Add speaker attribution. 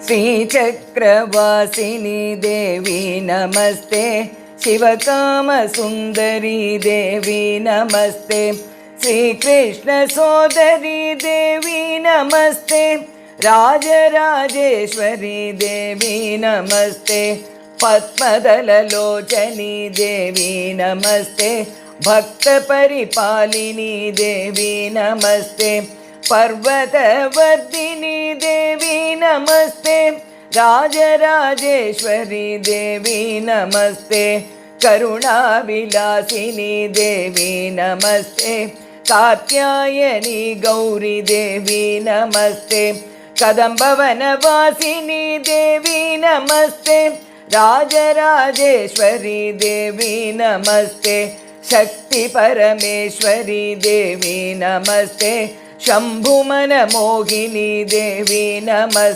Speaker 1: श्रीचक्रवासिनी देवी नमस्ते शिवकामसुन्दरी देवी नमस्ते श्रीकृष्णसोदरी देवी नमस्ते राजराजेश्वरी देवी नमस्ते पद्मदललोचनी देवी नमस्ते भक्तपरिपालिनी देवी नमस्ते पर्वतवर्धिनी देवी नमस्ते राजराजेश्वरी देवी नमस्ते करुणाविलासिनी देवी नमस्ते कात्यायनी गौरी देवी नमस्ते कदम्बवनवासिनी देवी नमस्ते राजराजेश्वरी देवी नमस्ते शक्ति परमेश्वरी देवी नमस्ते शम्भुमनमोहिनी देवी नमस्ते।